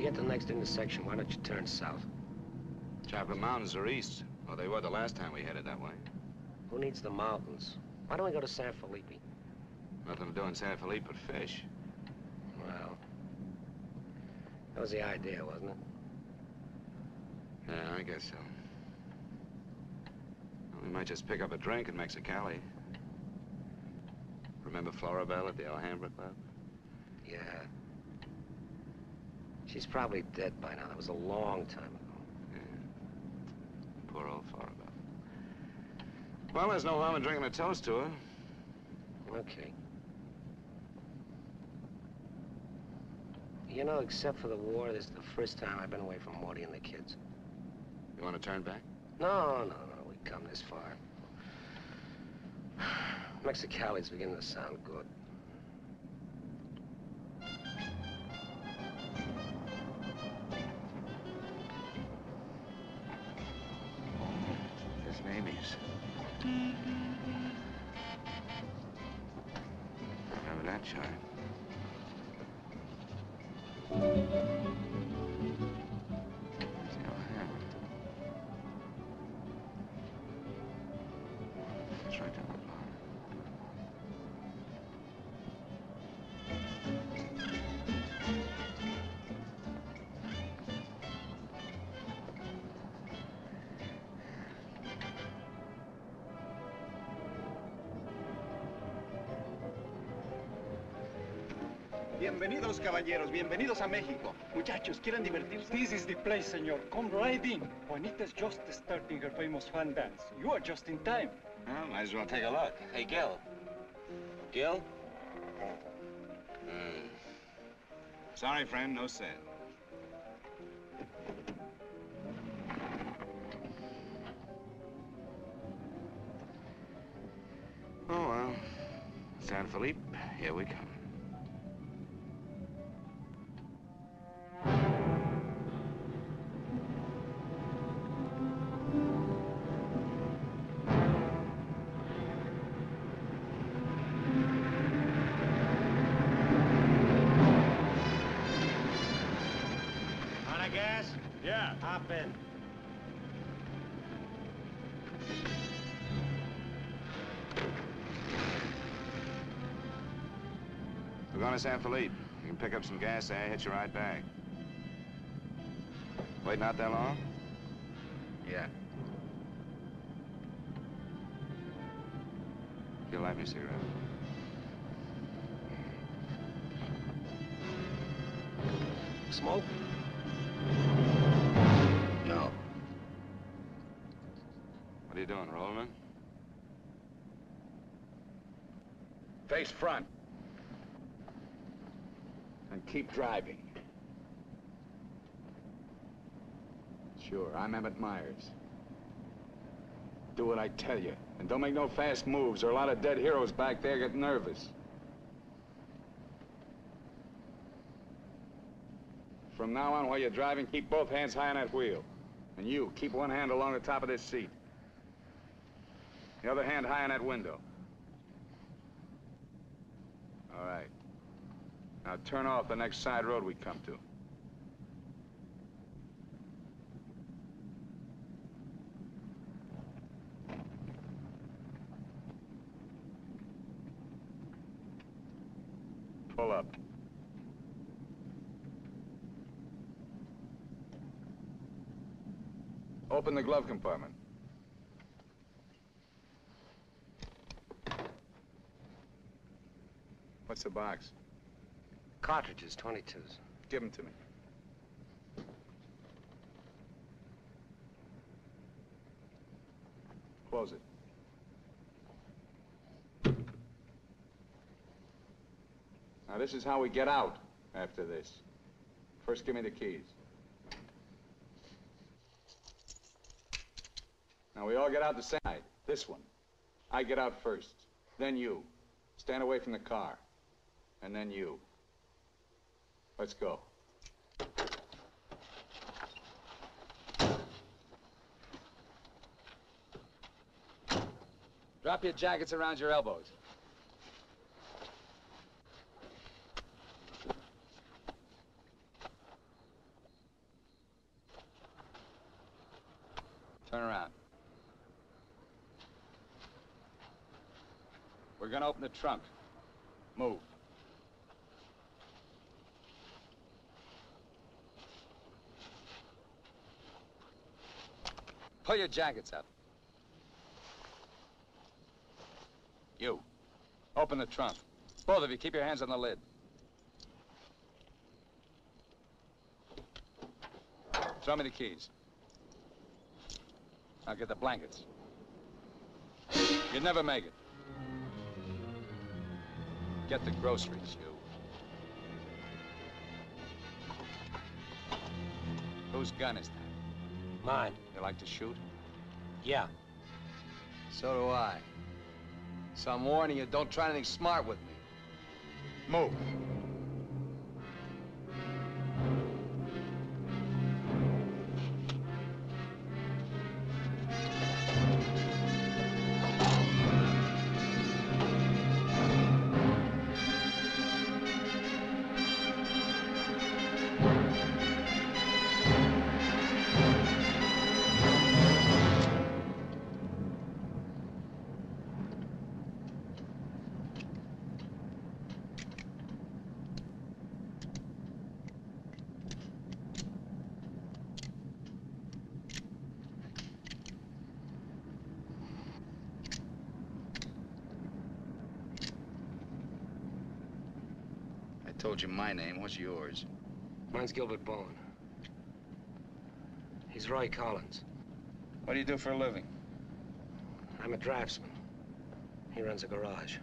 you get to the next intersection, why don't you turn south? Chocolate Mountains are east. Well, they were the last time we headed that way. Who needs the mountains? Why don't we go to San Felipe? Nothing to do in San Felipe but fish. Well, that was the idea, wasn't it? Yeah, I guess so. Well, we might just pick up a drink in Mexicali. Remember Floribel at the Alhambra Club? Yeah. She's probably dead by now. That was a long time ago. Yeah. Poor old Floribel. Well, there's no harm in drinking a toast to her. Okay. You know, except for the war, this is the first time I've been away from Morty and the kids. You want to turn back? No. We've come this far. Mexicali's beginning to sound good. There's Mamie's. Remember that chime? It's right down the block. Bienvenidos, caballeros. Bienvenidos a México. Muchachos, ¿quieren divertirse? This is the place, senor. Come right in. Juanita's just starting her famous fan dance. You are just in time. Well, might as well take a look. Hey, Gil. Gil? Sorry, friend, no sale. Oh, well. San Felipe, here we come. Yeah. Hop in. We're going to San Felipe. You can pick up some gas there, hitch a ride back. Waiting out that long? Yeah. You'll light me a cigarette. Smoke? No. What are you doing, Rollerman? Face front. And keep driving. Sure, I'm Emmett Myers. Do what I tell you. And don't make no fast moves, or a lot of dead heroes back there get nervous. From now on, while you're driving, keep both hands high on that wheel. And you, keep one hand along the top of this seat. The other hand high on that window. All right. Now turn off the next side road we come to. Pull up. Open the glove compartment. What's the box? Cartridges, 22s. Give them to me. Close it. Now, this is how we get out after this. First, give me the keys. Now, we all get out the side. This one. I get out first. Then you. Stand away from the car. And then you. Let's go. Drop your jackets around your elbows. Turn around. We're gonna open the trunk. Move. Pull your jackets up. You. Open the trunk. Both of you, keep your hands on the lid. Throw me the keys. Now get the blankets. You'd never make it. Get the groceries, you. Whose gun is that? Mine. You like to shoot? Yeah. So do I. So I'm warning you, don't try anything smart with me. Move. I told you my name. What's yours? Mine's Gilbert Bowen. He's Roy Collins. What do you do for a living? I'm a draftsman. He runs a garage.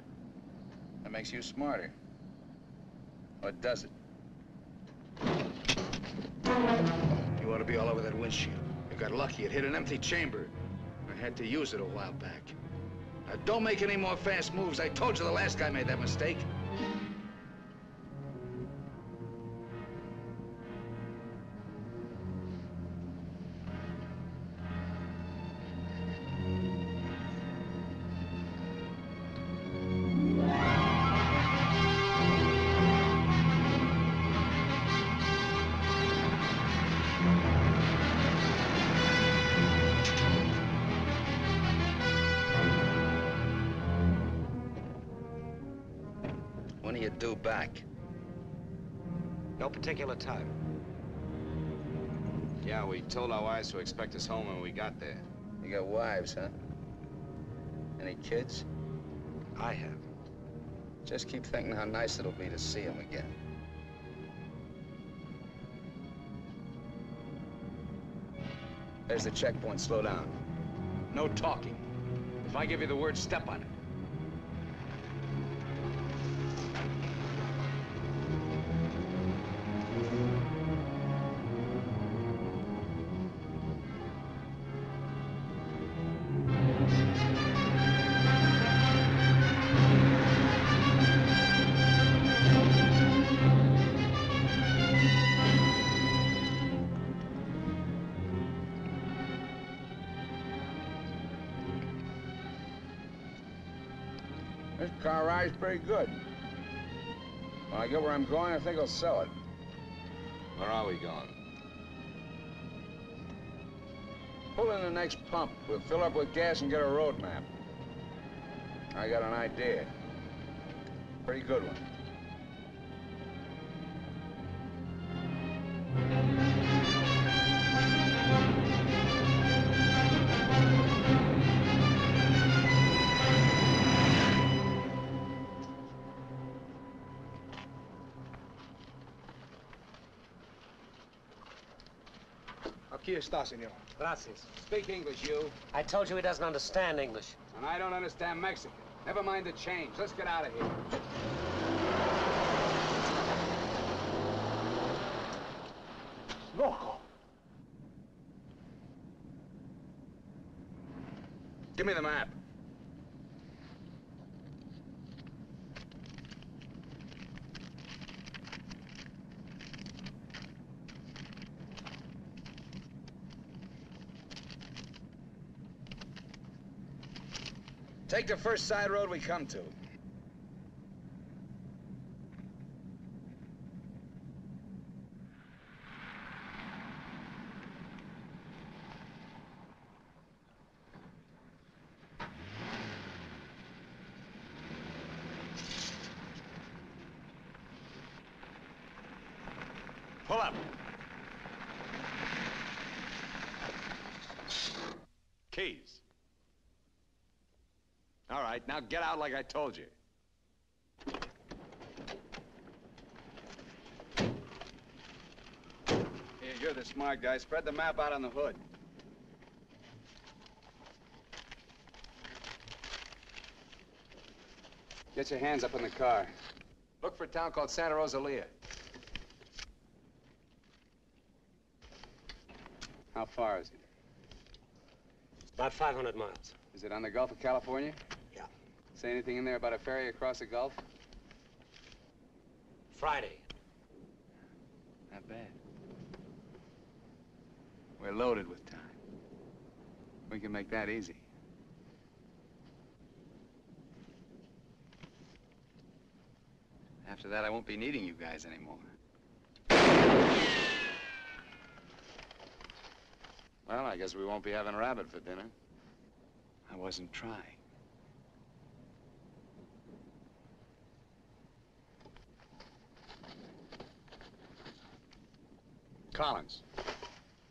That makes you smarter. Or does it? You ought to be all over that windshield. You got lucky. It hit an empty chamber. I had to use it a while back. Now, don't make any more fast moves. I told you the last guy made that mistake. When are you due back? No particular time. Yeah, we told our wives to expect us home when we got there. You got wives, huh? Any kids? I have. Just keep thinking how nice it'll be to see them again. There's the checkpoint. Slow down. No talking. If I give you the word, step on it. This car ride's pretty good. When I get where I'm going, I think I'll sell it. Where are we going? Pull in the next pump. We'll fill up with gas and get a road map. I got an idea. Pretty good one. Aquí está, señor. Gracias. Speak English, you. I told you he doesn't understand English. And I don't understand Mexican. Never mind the change. Let's get out of here. Loco. Give me the map. Take the first side road we come to. Pull up. Keys. All right, now get out like I told you. Here, you're the smart guy. Spread the map out on the hood. Get your hands up in the car. Look for a town called Santa Rosalia. How far is it? About 500 miles. Is it on the Gulf of California? Yeah. Say anything in there about a ferry across the Gulf? Friday. Not bad. We're loaded with time. We can make that easy. After that, I won't be needing you guys anymore. Well, I guess we won't be having rabbit for dinner. I wasn't trying. Collins,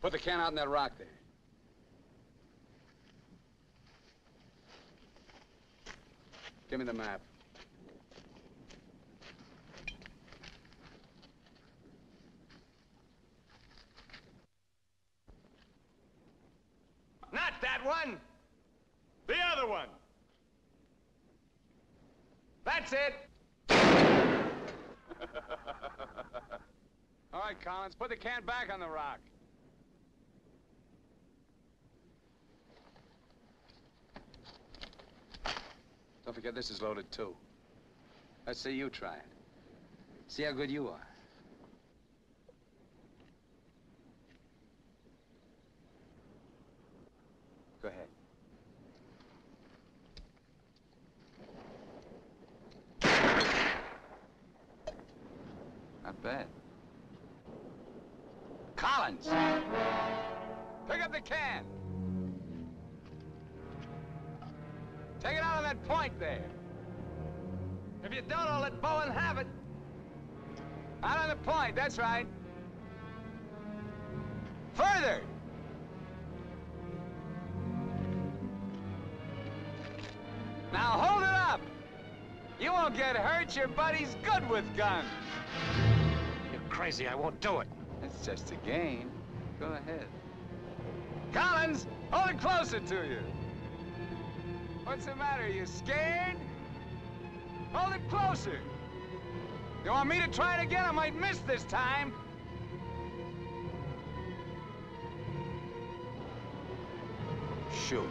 put the can out in that rock there. Give me the map. Not that one! The other one! That's it! All right, Collins, put the can back on the rock. Don't forget this is loaded, too. Let's see you try it. See how good you are. Go ahead. Not bad. Collins! Pick up the can! Take it out on that point there. If you don't, I'll let Bowen have it. Out on the point, that's right. Further! Now hold it up! You won't get hurt, your buddy's good with guns. You're crazy, I won't do it. It's just a game. Go ahead. Collins, hold it closer to you. What's the matter, you scared? Hold it closer. You want me to try it again? I might miss this time. Shoot.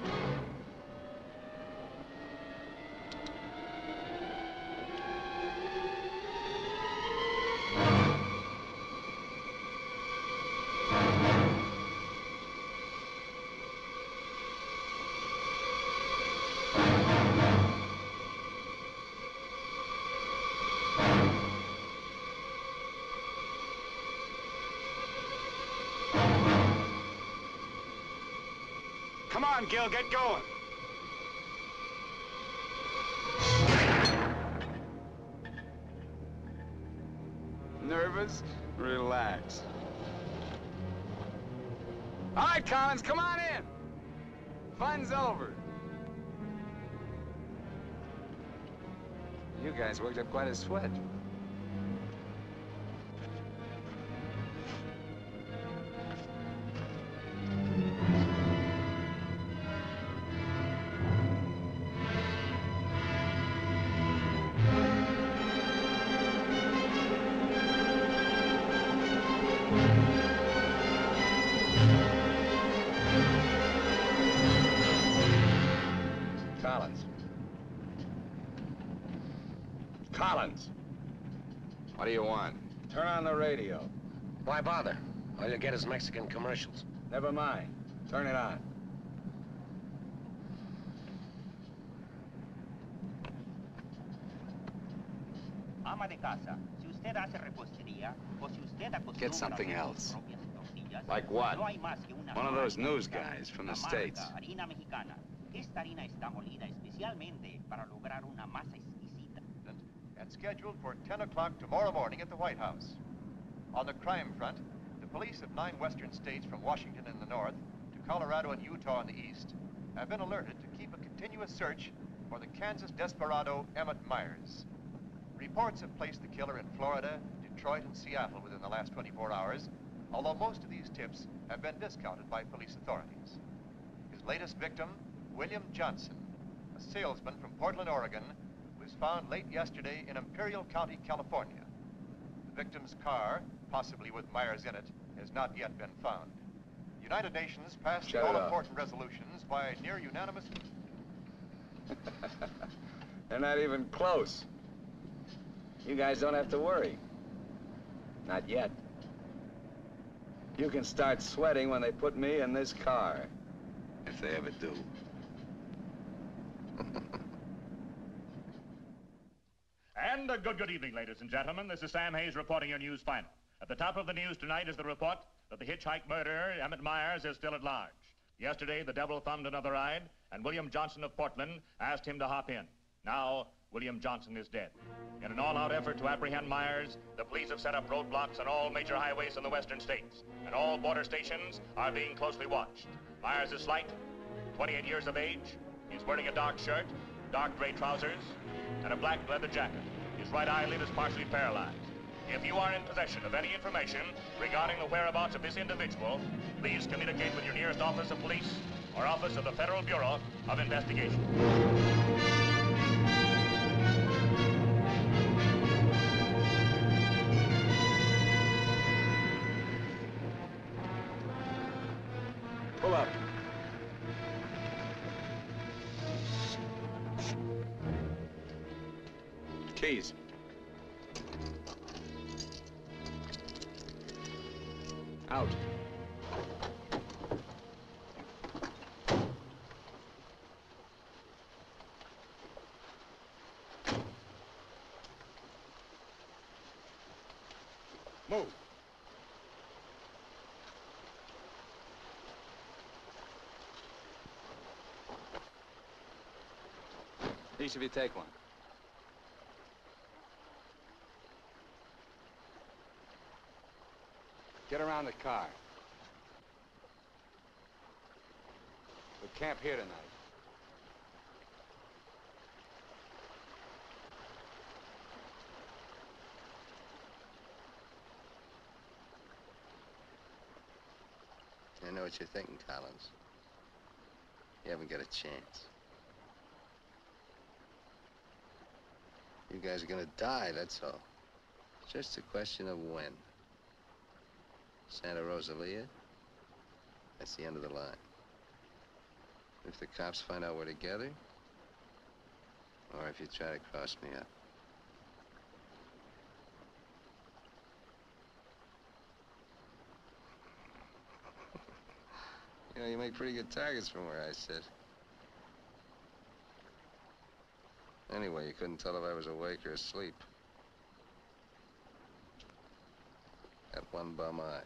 Come on, Gil, get going. Nervous? Relax. All right, Collins, come on in. Fun's over. You guys worked up quite a sweat. Collins. What do you want? Turn on the radio. Why bother? All you get is Mexican commercials. Never mind. Turn it on. Ama de casa, si usted hace repostería o si usted acostumbra Get something hacer else. sus propias tortillas, Like what? no hay más que una One of sola those news marca, guys from the la marca States. harina mexicana. Esta harina está molida especialmente para lograr una masa exquisita. That's scheduled for 10 o'clock tomorrow morning at the White House. On the crime front, the police of 9 western states from Washington in the north to Colorado and Utah in the east have been alerted to keep a continuous search for the Kansas desperado Emmett Myers. Reports have placed the killer in Florida, Detroit, and Seattle within the last 24 hours, although most of these tips have been discounted by police authorities. His latest victim, William Johnson, a salesman from Portland, Oregon, was found late yesterday in Imperial County, California. The victim's car, possibly with Myers in it, has not yet been found. The United Nations passed the all-important resolutions by near unanimous... They're not even close. You guys don't have to worry. Not yet. You can start sweating when they put me in this car. If they ever do. And a good evening, ladies and gentlemen. This is Sam Hayes reporting your news final. At the top of the news tonight is the report that the hitchhike murderer, Emmett Myers, is still at large. Yesterday, the devil thumbed another ride, and William Johnson of Portland asked him to hop in. Now, William Johnson is dead. In an all-out effort to apprehend Myers, the police have set up roadblocks on all major highways in the western states, and all border stations are being closely watched. Myers is slight, 28 years of age. He's wearing a dark shirt, dark gray trousers, and a black leather jacket. His right eyelid is partially paralyzed. If you are in possession of any information regarding the whereabouts of this individual, please communicate with your nearest office of police or office of the Federal Bureau of Investigation. Pull up. Keys. Out. Move. Each of you take one. Get around the car. We'll camp here tonight. I know what you're thinking, Collins. You haven't got a chance. You guys are gonna die, that's all. It's just a question of when. Santa Rosalia, that's the end of the line. If the cops find out we're together, or if you try to cross me up. You know, you make pretty good targets from where I sit. Anyway, you couldn't tell if I was awake or asleep. Got one bum eye.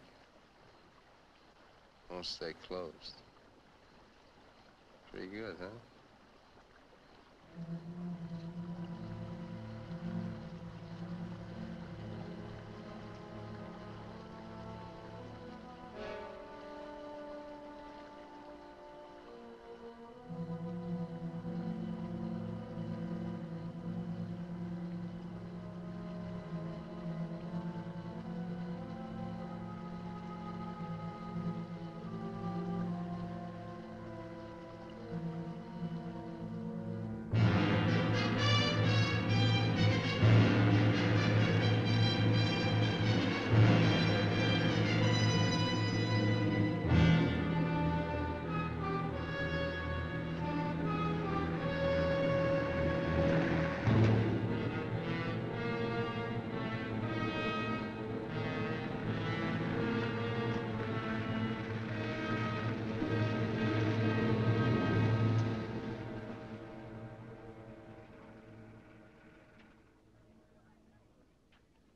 Won't stay closed. Pretty good, huh?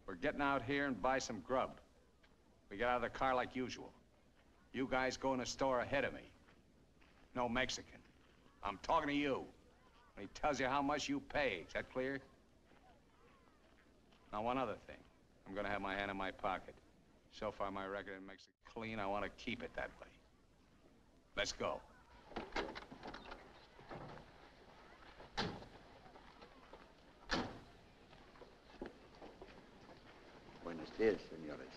We're getting out here and buy some grub. We get out of the car like usual. You guys go in the store ahead of me. No Mexican. I'm talking to you. And he tells you how much you pay. Is that clear? Now, one other thing. I'm gonna have my hand in my pocket. So far, my record makes it clean. I want to keep it that way. Let's go. Buenos días, señores.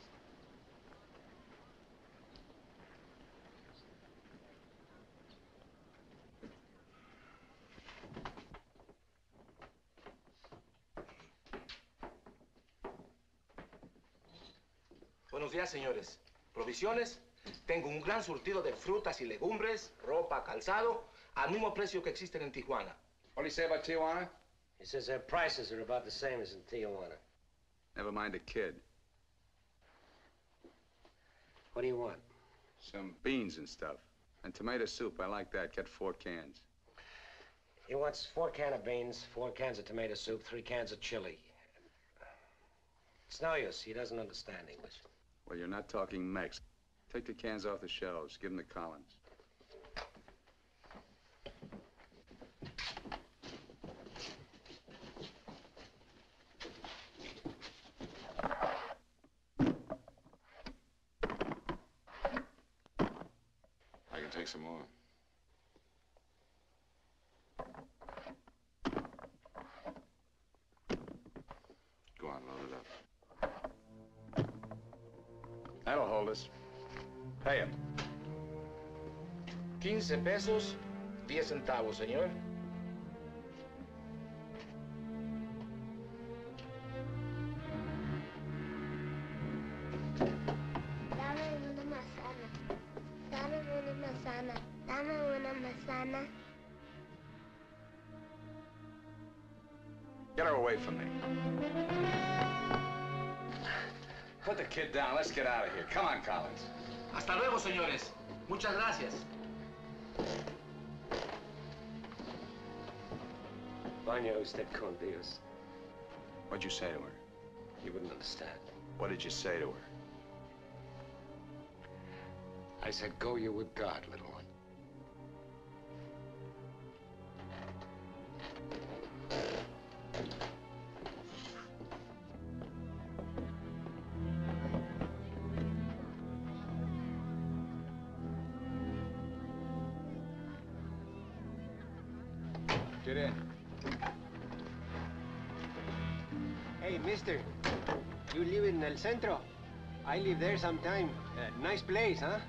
Buenos días, señores. ¿Provisiones? Tengo un gran surtido de frutas y legumbres, ropa, calzado, al mismo precio que existen en Tijuana. What do you say about Tijuana? He says their prices are about the same as in Tijuana. Never mind the kid. What do you want? Some beans and stuff. And tomato soup. I like that. Get 4 cans. He wants 4 cans of beans, 4 cans of tomato soup, 3 cans of chili. It's no use. He doesn't understand English. Well, you're not talking Mex. Take the cans off the shelves. Give them to Collins. I can take some more. Go on, load it up. That'll hold us. Pay him. 15 pesos, 10 centavos, señor. Dame una manzana. Dame una manzana. Dame una manzana. Get her away from me. Put the kid down. Let's get out of here. Come on, Collins. Hasta luego, señores. Muchas gracias. Vaya usted con Dios. What'd you say to her? You wouldn't understand. What did you say to her? I said, go you with God, little one. Get in. Hey, mister. You live in El Centro? I live there sometime. Nice place, huh?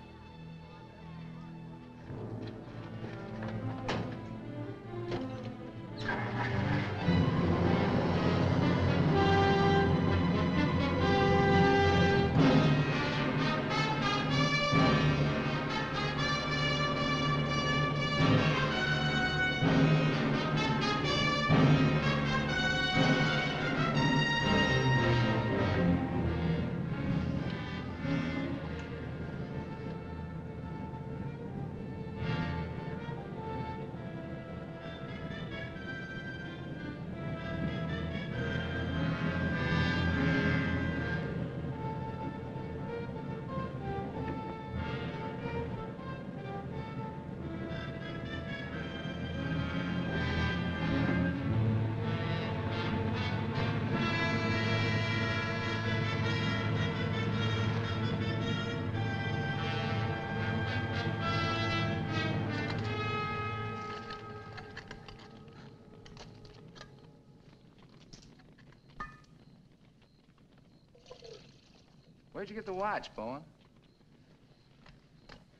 Where'd you get the watch, Bowen?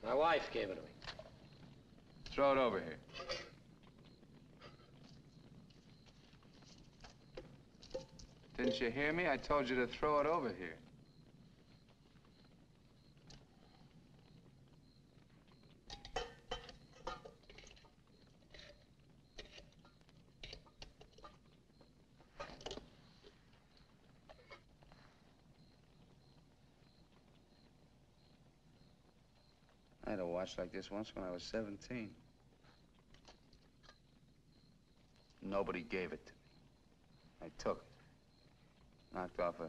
My wife gave it to me. Throw it over here. Didn't you hear me? I told you to throw it over here. I had a watch like this once when I was 17. Nobody gave it to me. I took it. Knocked off a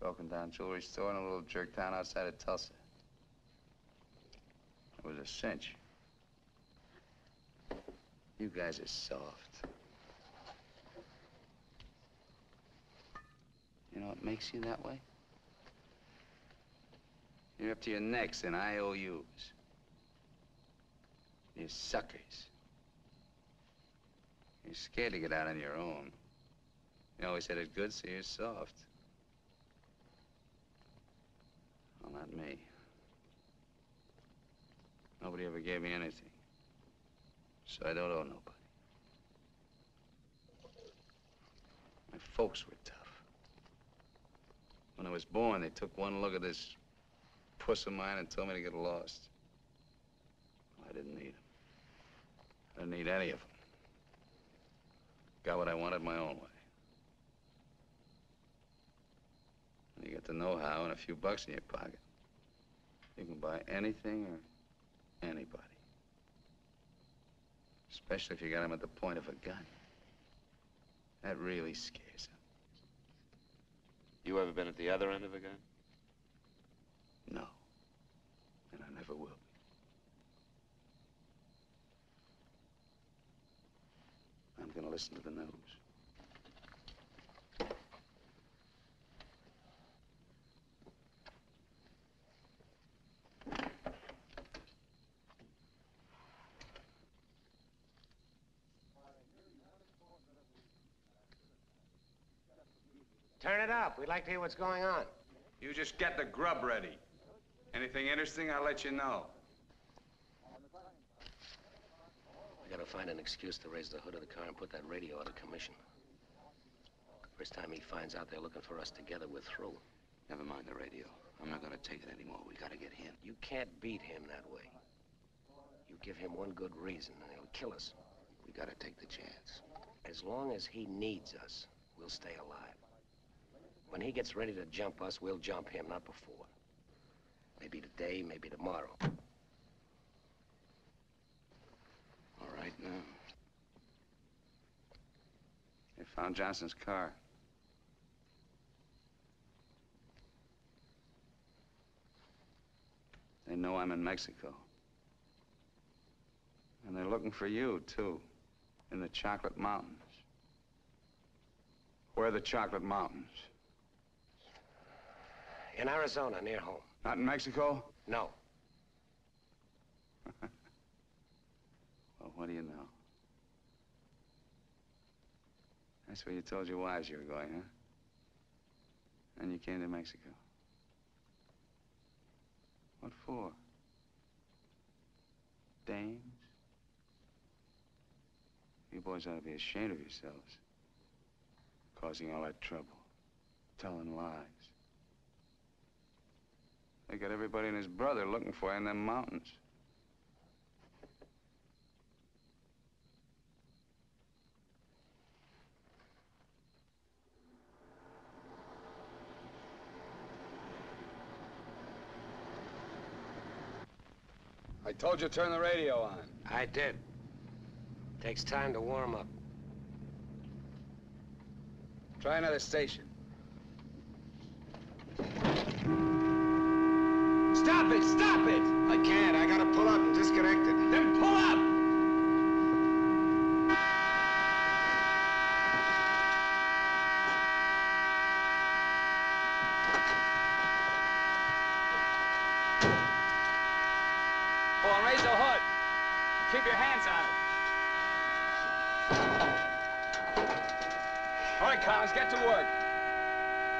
broken-down jewelry store in a little jerk town outside of Tulsa. It was a cinch. You guys are soft. You know what makes you that way? You're up to your necks in IOUs. You're suckers. You're scared to get out on your own. You always had it good, so you're soft. Well, not me. Nobody ever gave me anything. So I don't owe nobody. My folks were tough. When I was born, they took one look at this puss of mine and told me to get lost. Well, I didn't need them. I didn't need any of them. Got what I wanted my own way. And you get to know how, and a few bucks in your pocket, you can buy anything or anybody. Especially if you got them at the point of a gun. That really scares them. You ever been at the other end of a gun? No. And I never will be. I'm gonna listen to the news. Turn it up. We'd like to hear what's going on. You just get the grub ready. Anything interesting, I'll let you know. I gotta find an excuse to raise the hood of the car and put that radio out of commission. First time he finds out they're looking for us together, we're through. Never mind the radio. I'm not gonna take it anymore. We gotta get him. You can't beat him that way. You give him one good reason and he'll kill us. We gotta take the chance. As long as he needs us, we'll stay alive. When he gets ready to jump us, we'll jump him, not before. Maybe today, maybe tomorrow. All right, now. They found Johnson's car. They know I'm in Mexico. And they're looking for you, too, in the Chocolate Mountains. Where are the Chocolate Mountains? In Arizona, near home. Not in Mexico? No. Well, what do you know? That's where you told your wives you were going, huh? And you came to Mexico. What for? Dames? You boys ought to be ashamed of yourselves. Causing all that trouble. Telling lies. They got everybody and his brother looking for you in them mountains. I told you to turn the radio on. I did. Takes time to warm up. Try another station. Stop it! Stop it! I can't. I gotta pull up and disconnect it. Then pull up! Go on, raise the hood. Keep your hands on it. All right, Collins, get to work.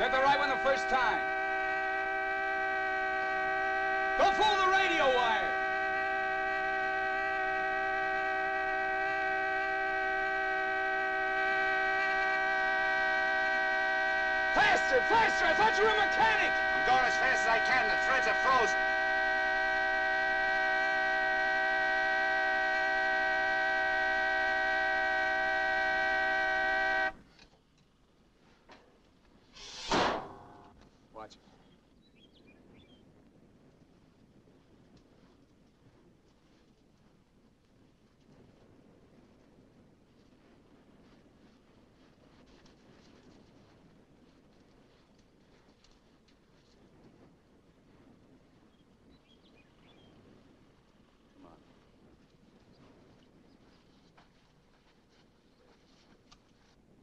Get the right one the first time. Don't fool the radio wire. Faster, faster! I thought you were a mechanic! I'm going as fast as I can. The threads are frozen. Watch it.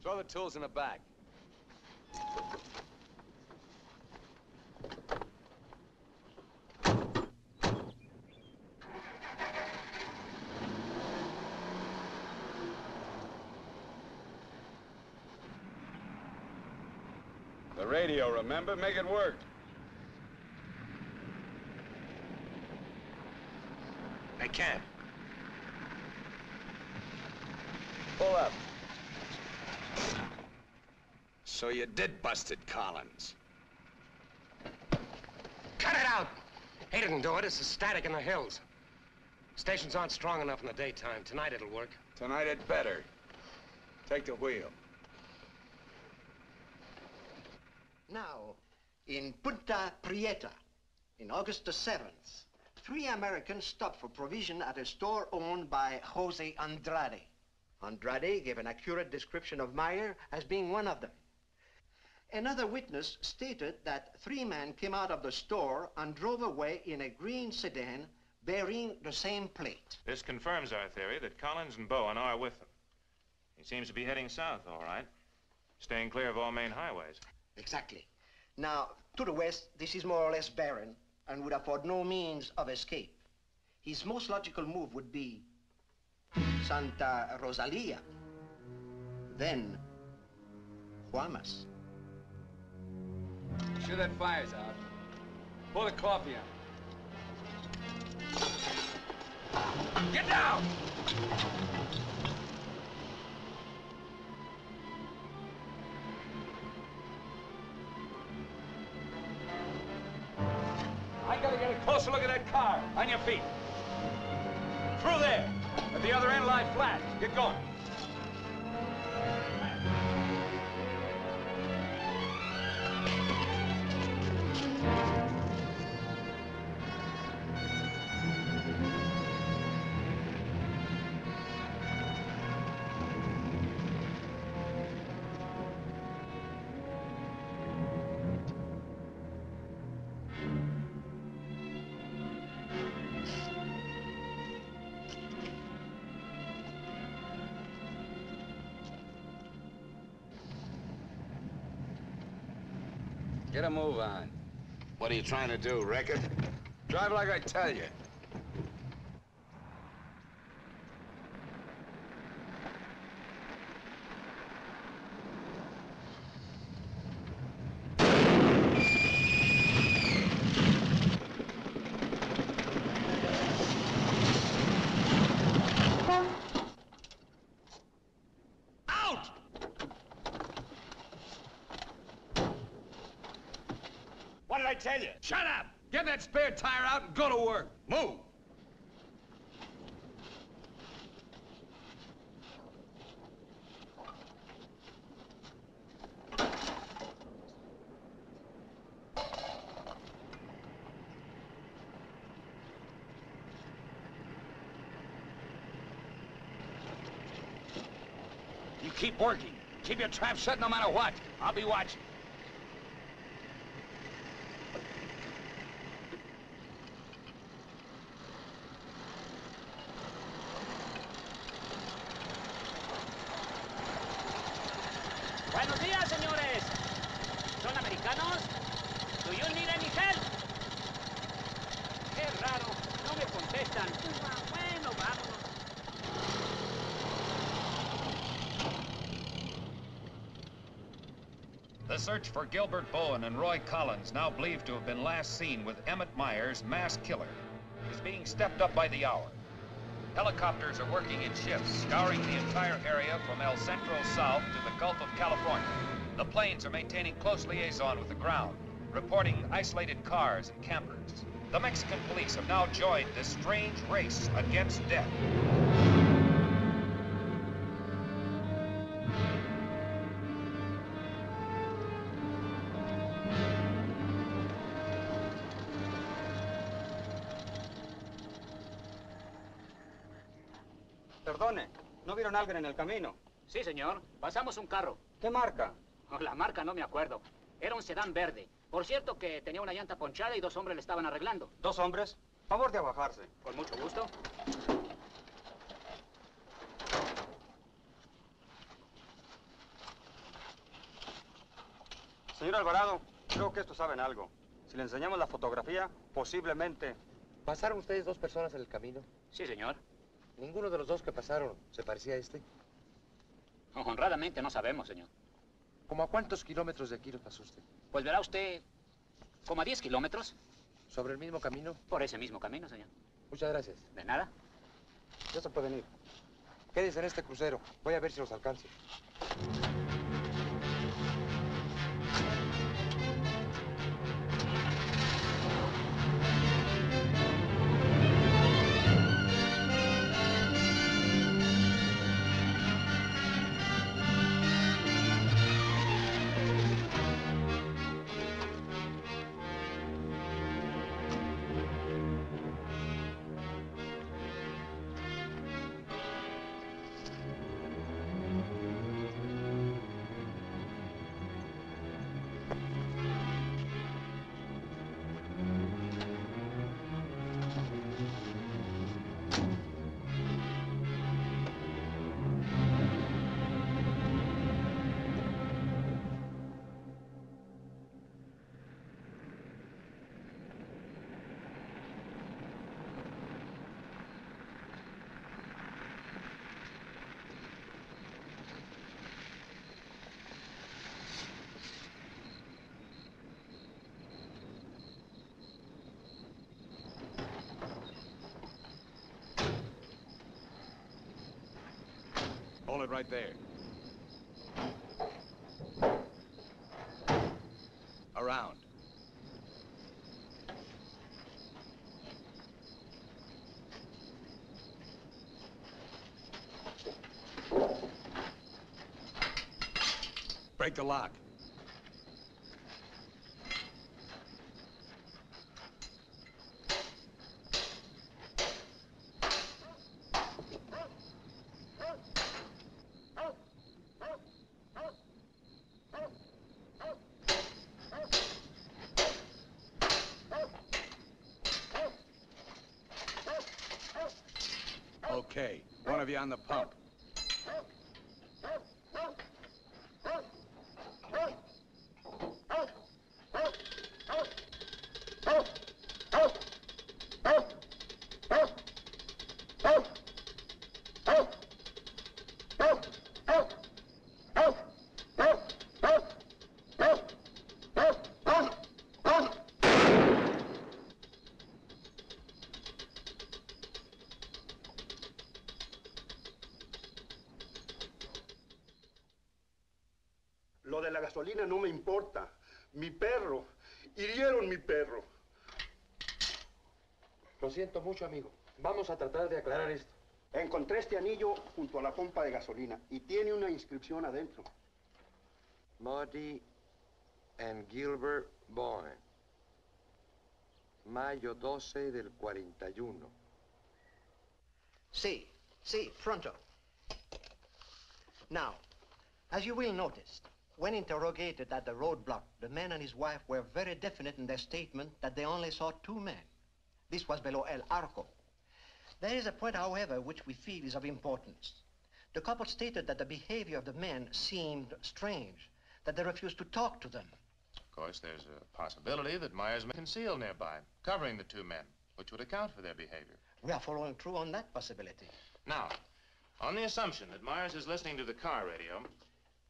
Throw the tools in the back. The radio, remember? Make it work. I can't. Pull up. So you did bust it, Collins. Cut it out! He didn't do it. It's the static in the hills. Stations aren't strong enough in the daytime. Tonight it'll work. Tonight it better. Take the wheel. Now, in Punta Prieta, in August the 7th, 3 Americans stopped for provision at a store owned by Jose Andrade. Andrade gave an accurate description of Meyer as being one of them. Another witness stated that 3 men came out of the store and drove away in a green sedan bearing the same plate. This confirms our theory that Collins and Bowen are with them. He seems to be heading south, all right, staying clear of all main highways. Exactly. Now, to the west, this is more or less barren and would afford no means of escape. His most logical move would be Santa Rosalia, then Guamas. Sure that fire's out. Pour the coffee on. Get down! I gotta get a closer look at that car. On your feet. Through there. At the other end, lie flat. Get going. Get a move on. What are you trying to do, wreck it? Drive like I tell you. What did I tell you? Shut up! Get that spare tire out and go to work. Move! You keep working. Keep your trap shut no matter what. I'll be watching. Buenos días, señores. ¿Son americanos? Do you need any help? Qué raro. No me contestan. Bueno, vámonos. The search for Gilbert Bowen and Roy Collins, now believed to have been last seen with Emmett Myers, mass killer, is being stepped up by the hour. Helicopters are working in shifts, scouring the entire area from El Centro south to the Gulf of California. The planes are maintaining close liaison with the ground, reporting isolated cars and campers. The Mexican police have now joined this strange race against death. Perdone, ¿no vieron a alguien en el camino? Sí, señor. Pasamos un carro. ¿Qué marca? Oh, la marca no me acuerdo. Era un sedán verde. Por cierto que tenía una llanta ponchada y 2 hombres le estaban arreglando. ¿2 hombres? Favor de abajarse. Con mucho gusto. Señor Alvarado, creo que estos saben algo. Si le enseñamos la fotografía, posiblemente... ¿Pasaron ustedes 2 personas en el camino? Sí, señor. ¿Ninguno de los 2 que pasaron se parecía a este? Honradamente no sabemos, señor. ¿Cómo a cuántos kilómetros de aquí lo pasó usted? Pues verá usted, como a 10 kilómetros. ¿Sobre el mismo camino? Por ese mismo camino, señor. Muchas gracias. De nada. Ya se pueden ir. Quédense en este crucero. Voy a ver si los alcanzo. Hold it right there. Around. Break the lock. Okay, one of you on the pump. Lo de la gasolina no me importa. Mi perro. Hirieron mi perro. Lo siento mucho, amigo. Vamos a tratar de aclarar esto. Encontré este anillo junto a la pompa de gasolina y tiene una inscripción adentro. Marty and Gilbert Bowen. Mayo 12 del 41. Sí, pronto. Now, as you will notice, when interrogated at the roadblock, the man and his wife were very definite in their statement that they only saw two men. This was below El Arco. There is a point, however, which we feel is of importance. The couple stated that the behavior of the men seemed strange, that they refused to talk to them. Of course, there's a possibility that Myers may conceal nearby, covering the two men, which would account for their behavior. We are following through on that possibility. Now, on the assumption that Myers is listening to the car radio,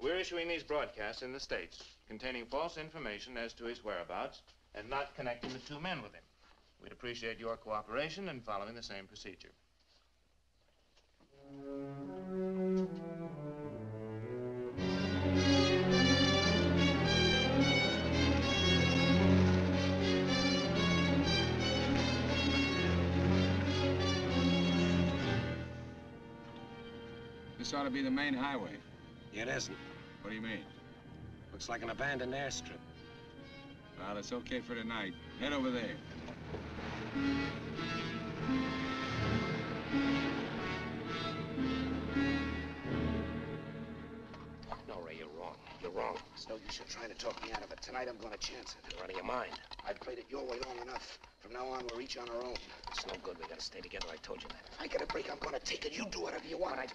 we're issuing these broadcasts in the States containing false information as to his whereabouts and not connecting the two men with him. We'd appreciate your cooperation in following the same procedure. This ought to be the main highway. It isn't. What do you mean? Looks like an abandoned airstrip. Well, it's okay for tonight. Head over there. No, Ray, you're wrong. You're wrong. It's no use you trying to talk me out of it. Tonight, I'm going to chance it. You're out of your mind. I've played it your way long enough. From now on, we're each on our own. It's no good. We got to stay together. I told you that. If I get a break, I'm going to take it. You do whatever you want. I do.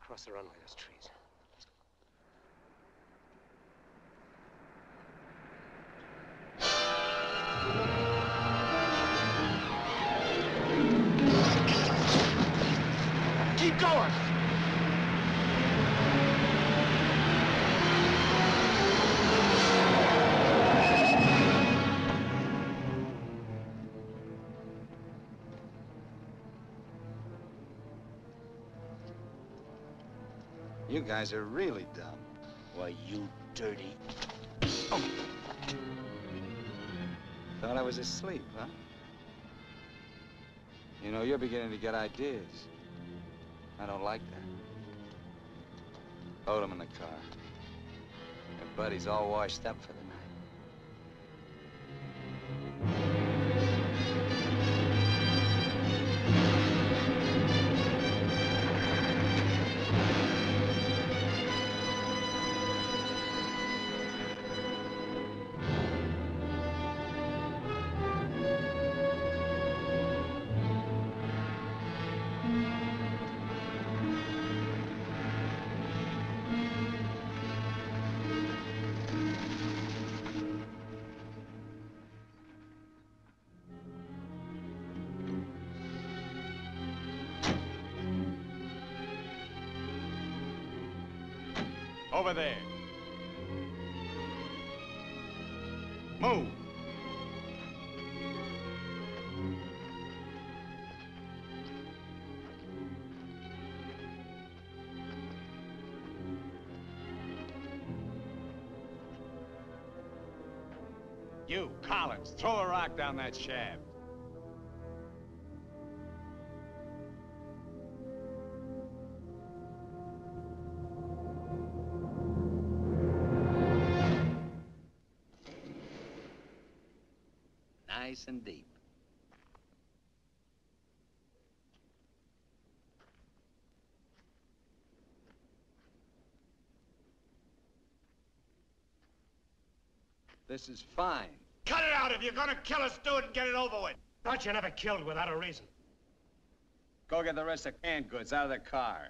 Across the runway, there's trees. Keep going! You guys are really dumb. Why, you dirty... Oh. Thought I was asleep, huh? You know, you're beginning to get ideas. I don't like that. Load him in the car. Your buddy's all washed up for the night. Over there. Move. You, Collins, throw a rock down that shaft. Nice and deep. This is fine. Cut it out! If you're gonna kill us, do it and get it over with. Thought you never killed without a reason. Go get the rest of canned goods out of the car.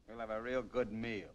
We'll have a real good meal.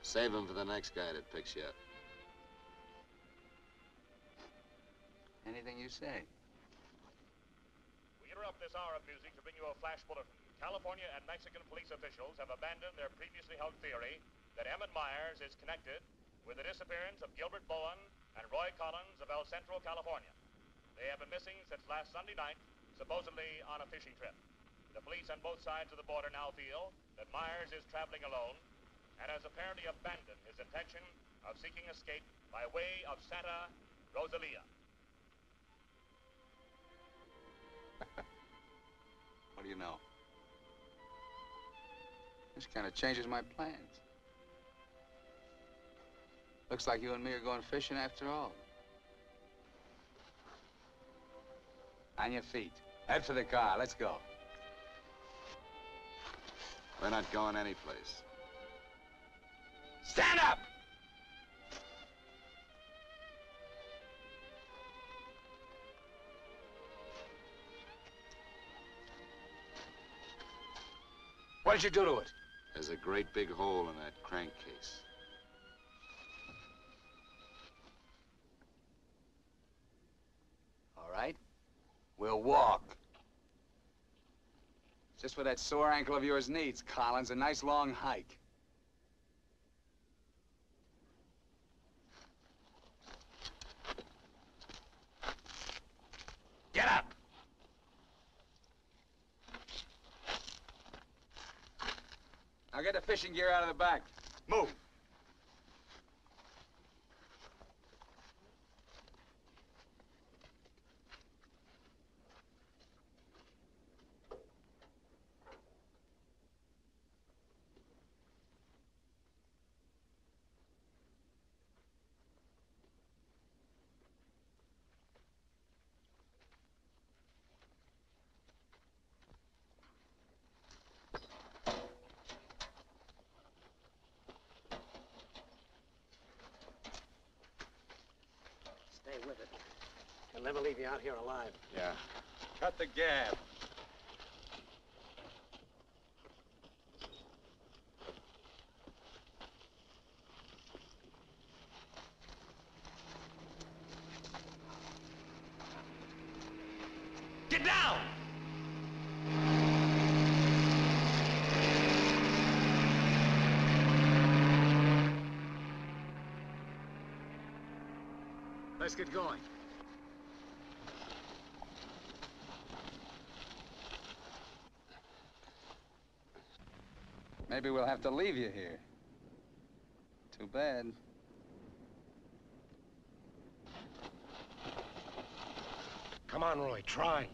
Save him for the next guy that picks you up. Anything you say. We interrupt this hour of music to bring you a flash bulletin. California and Mexican police officials have abandoned their previously held theory that Emmett Myers is connected with the disappearance of Gilbert Bowen and Roy Collins of El Centro, California. They have been missing since last Sunday night, supposedly on a fishing trip. The police on both sides of the border now feel that Myers is traveling alone and has apparently abandoned his intention of seeking escape by way of Santa Rosalia. What do you know? This kind of changes my plans. Looks like you and me are going fishing after all. On your feet. Head for the car. Let's go. We're not going anyplace. Stand up! What did you do to it? There's a great big hole in that crankcase. All right. We'll walk. Just what that sore ankle of yours needs, Collins. A nice long hike. Get up! Now get the fishing gear out of the back. Move. stay with it. He'll never leave you out here alive. Yeah. Cut the gab. Get down! Let's get going. Maybe we'll have to leave you here. Too bad. Come on, Roy, try.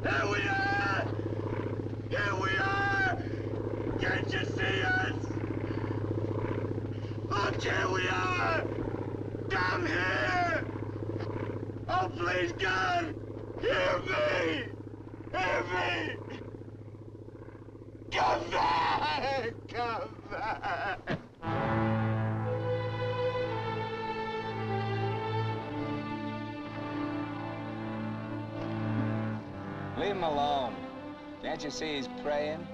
Here we are! Here we are! Can't you see us? Look, here we are! Come here! Oh, please, God! Hear me! Hear me! Come back! Come back! Leave him alone. Can't you see he's praying?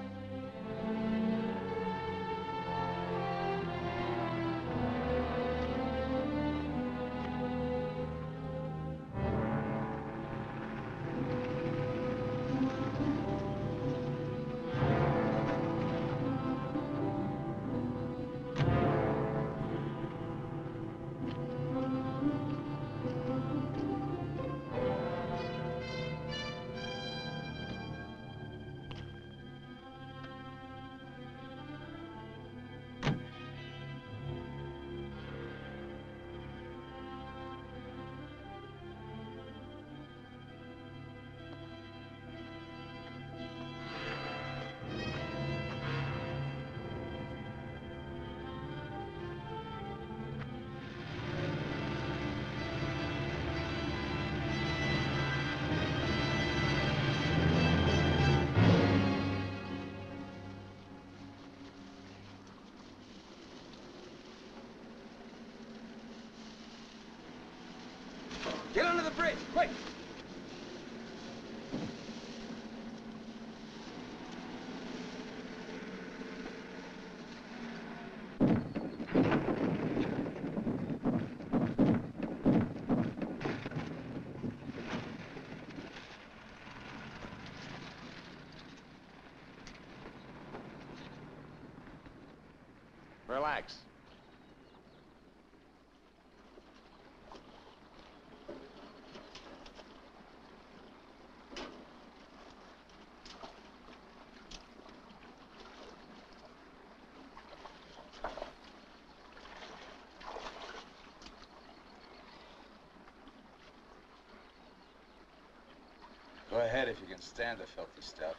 Get under the bridge, quick! Relax. Go ahead if you can stand the filthy stuff.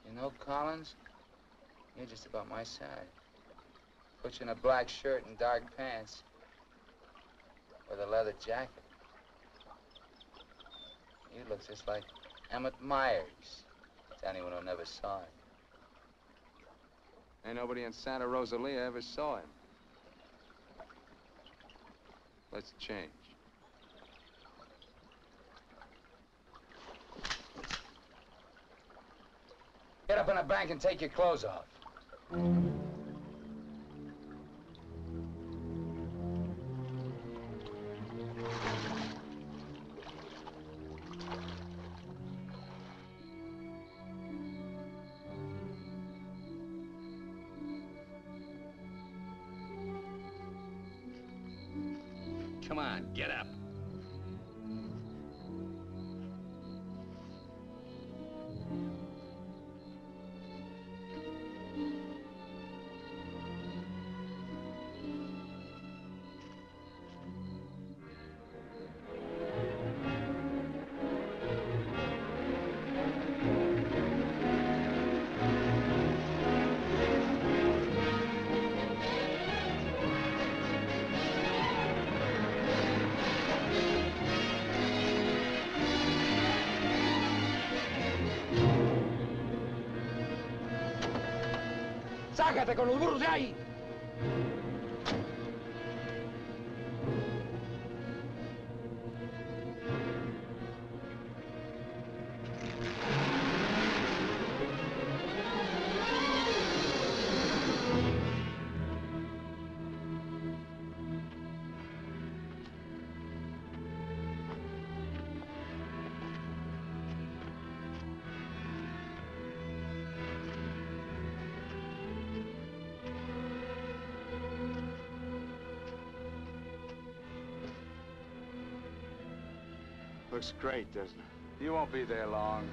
You know, Collins, you're just about my size. Put you in a black shirt and dark pants with a leather jacket. You look just like Emmett Myers, to anyone who never saw him. Ain't nobody in Santa Rosalia ever saw him. Let's change. up in a bank and take your clothes off. Come on, get up. ¡Sácate con los burros de ahí! Looks great, doesn't it? You won't be there long.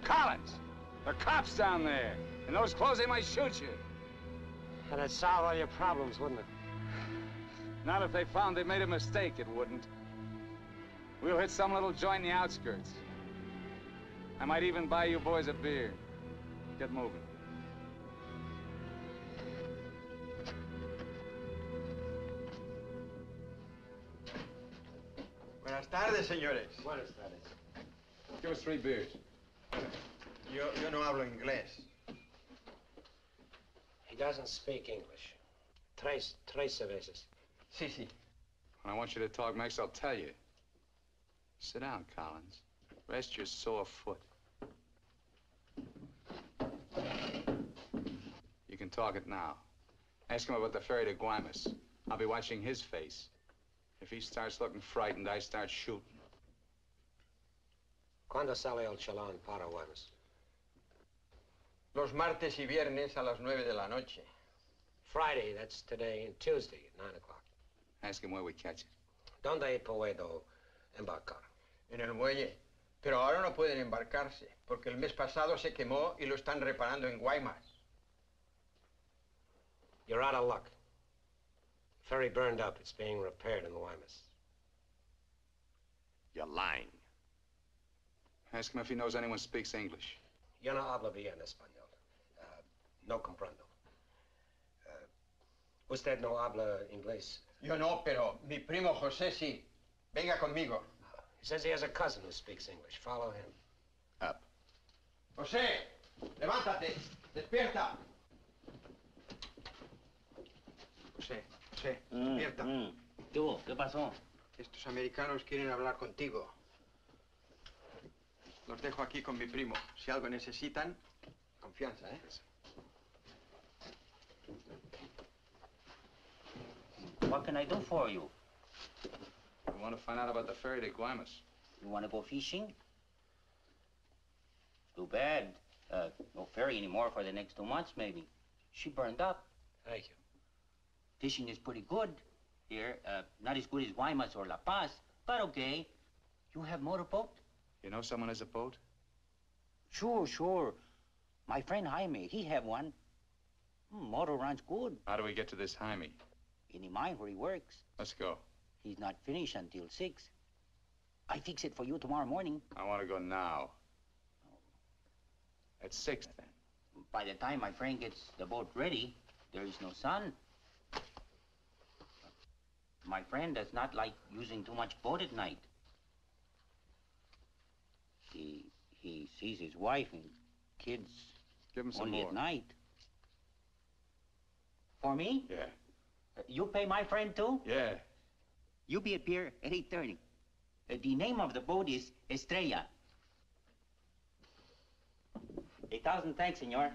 Collins! The cops down there. In those clothes, they might shoot you. That'd solve all your problems, wouldn't it? Not if they found they made a mistake, it wouldn't. We'll hit some little joint in the outskirts. I might even buy you boys a beer. Get moving. Buenas tardes, señores. Buenas tardes. Give us 3 beers. Yo no hablo inglés. He doesn't speak English. Tres cervezas. Sí, sí. When I want you to talk, Max, I'll tell you. Sit down, Collins. Rest your sore foot. You can talk it now. Ask him about the ferry to Guaymas. I'll be watching his face. If he starts looking frightened, I start shooting. ¿Cuándo sale el chalán para Guaymas? Los martes y viernes a las 9 de la noche. Friday, that's today, and Tuesday at 9 o'clock. Ask him where we catch it. ¿Dónde puedo embarcar? En el muelle. Pero ahora no pueden embarcarse, porque el mes pasado se quemó y lo están reparando en Guaymas. You're out of luck. Ferry burned up. It's being repaired in the Guaymas. You're lying. Ask him if he knows anyone speaks English. Yo no hablo bien español. No comprendo. Usted no habla inglés. Yo no, pero mi primo José sí. Venga conmigo. He says he has a cousin who speaks English. Follow him. Up. José, levántate. Despierta. José, despierta. ¿Qué pasó? Estos americanos quieren hablar contigo. Los dejo aquí con mi primo. Si algo necesitan, confianza, ¿eh? What can I do for you? We want to find out about the ferry to Guaymas. You want to go fishing? Too bad. No ferry anymore for the next 2 months, maybe. She burned up. Thank you. Fishing is pretty good here. Not as good as Guaymas or La Paz, but okay. You have motorboat? You know someone has a boat? Sure. My friend Jaime, he have one. Motor runs good. How do we get to this Jaime? In the mine where he works. Let's go. He's not finished until 6. I fix it for you tomorrow morning. I want to go now. At 6, then. By the time my friend gets the boat ready, there is no sun. My friend does not like using too much boat at night. He sees his wife and kids Give him some only more. at night. For me? Yeah. You pay my friend too? Yeah. You be at pier at 8:30. The name of the boat is Estrella. 1,000 thanks, senor.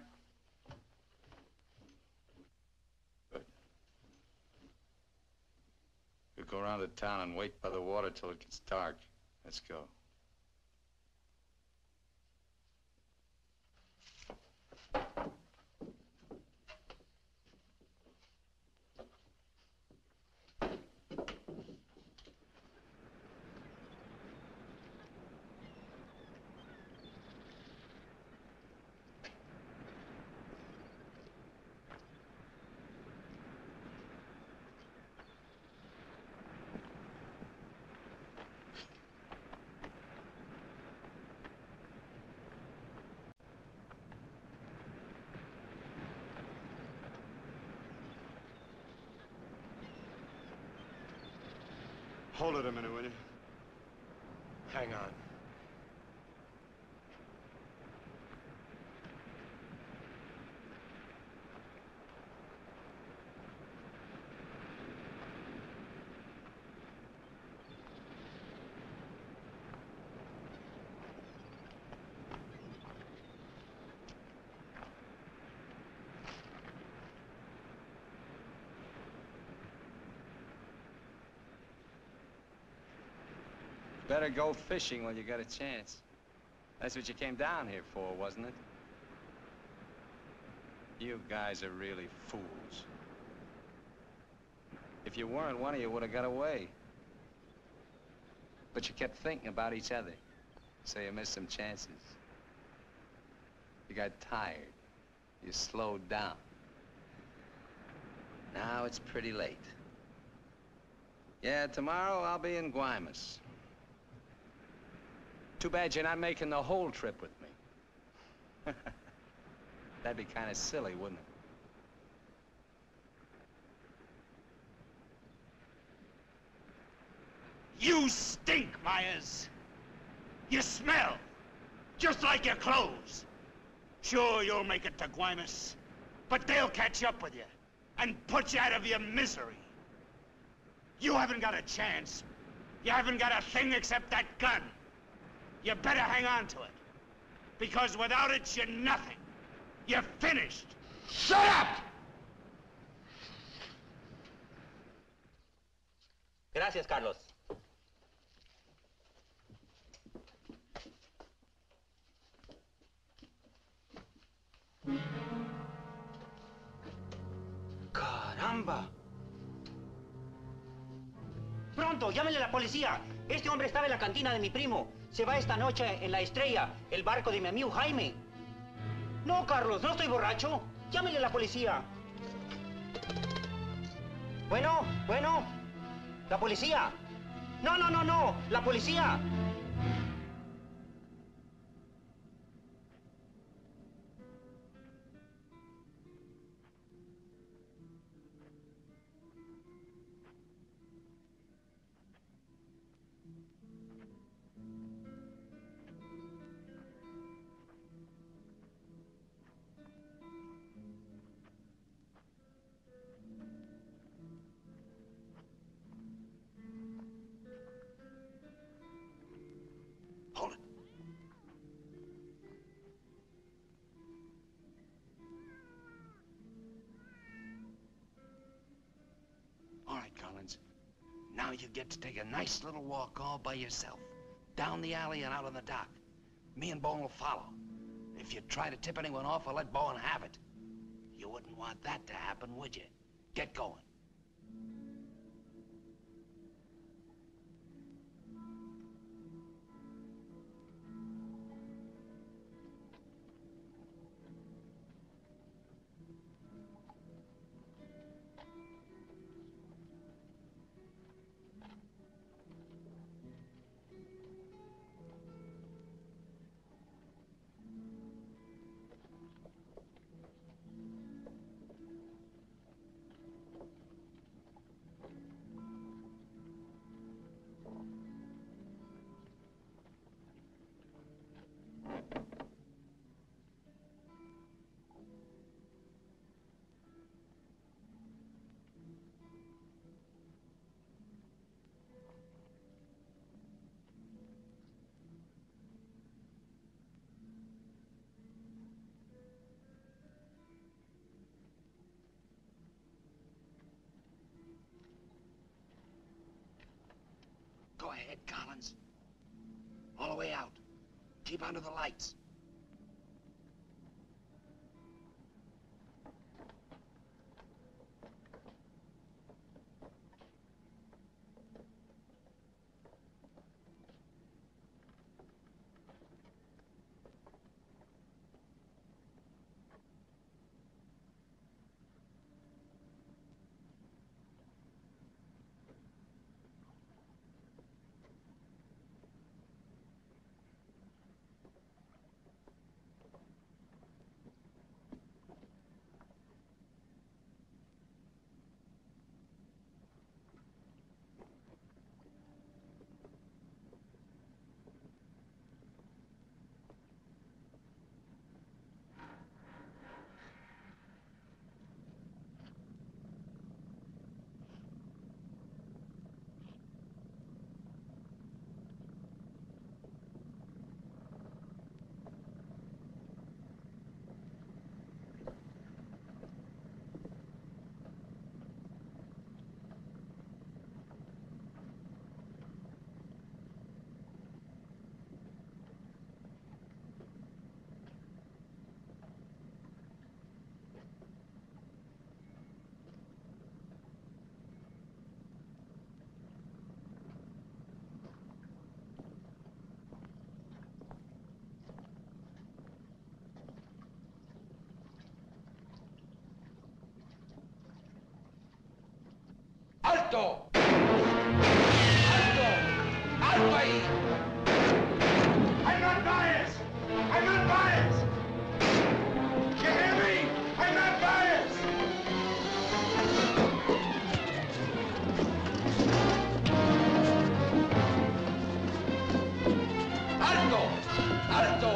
Good. We go around the town and wait by the water till it gets dark. Let's go. Hold it a minute, will you? Hang on. Better go fishing while you got a chance. That's what you came down here for, wasn't it? You guys are really fools. If you weren't, one of you would have got away. But you kept thinking about each other, so you missed some chances. You got tired. You slowed down. Now it's pretty late. Yeah, tomorrow I'll be in Guaymas. Too bad you're not making the whole trip with me. That'd be kind of silly, wouldn't it? You stink, Myers. You smell, just like your clothes. Sure, you'll make it to Guaymas, but they'll catch up with you and put you out of your misery. You haven't got a chance. You haven't got a thing except that gun. You better hang on to it, because without it, you're nothing. You're finished. Shut up! Gracias, Carlos. ¡Caramba! Pronto, llámenle a la policía. Este hombre estaba en la cantina de mi primo. Se va esta noche en la Estrella, el barco de mi amigo Jaime. No, Carlos, no estoy borracho. Llámenle a la policía. Bueno, la policía. No, la policía. All right, Collins. Now you get to take a nice little walk all by yourself. Down the alley and out on the dock. Me and Bowen will follow. If you try to tip anyone off, I'll let Bowen have it. You wouldn't want that to happen, would you? Get going. ahead, Collins. All the way out. Keep under the lights. ¡Alto! ¡Alto! ¡Alto ahí! I'm not biased! I'm not biased! You hear me? I'm not biased! ¡Alto! ¡Alto!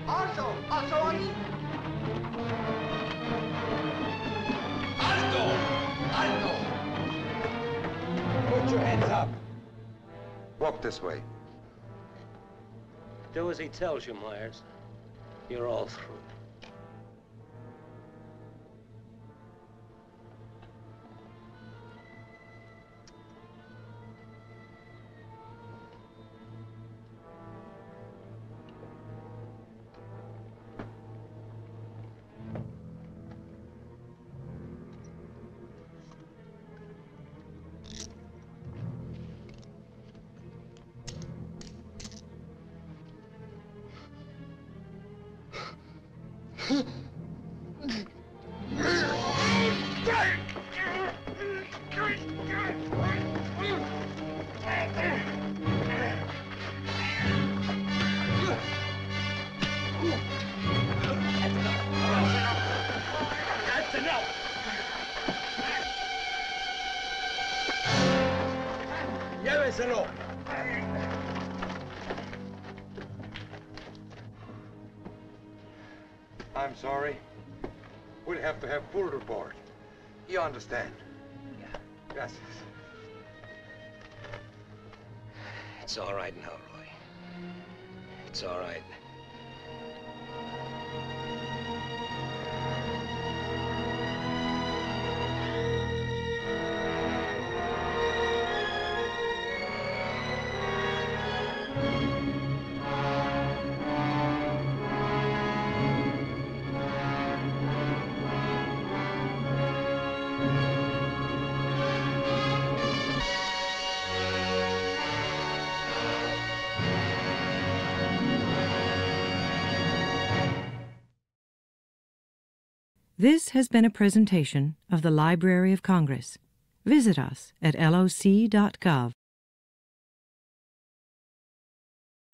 Alto! Alto ahí! ¡Alto! ¡Alto! Put your hands up. Walk this way. Do as he tells you, Myers. You're all through. That's enough! ¡Lléveselo! I'm sorry. We'll have to have full report. You understand? Yeah. Gracias. It's all right now, Roy. It's all right. This has been a presentation of the Library of Congress. Visit us at loc.gov.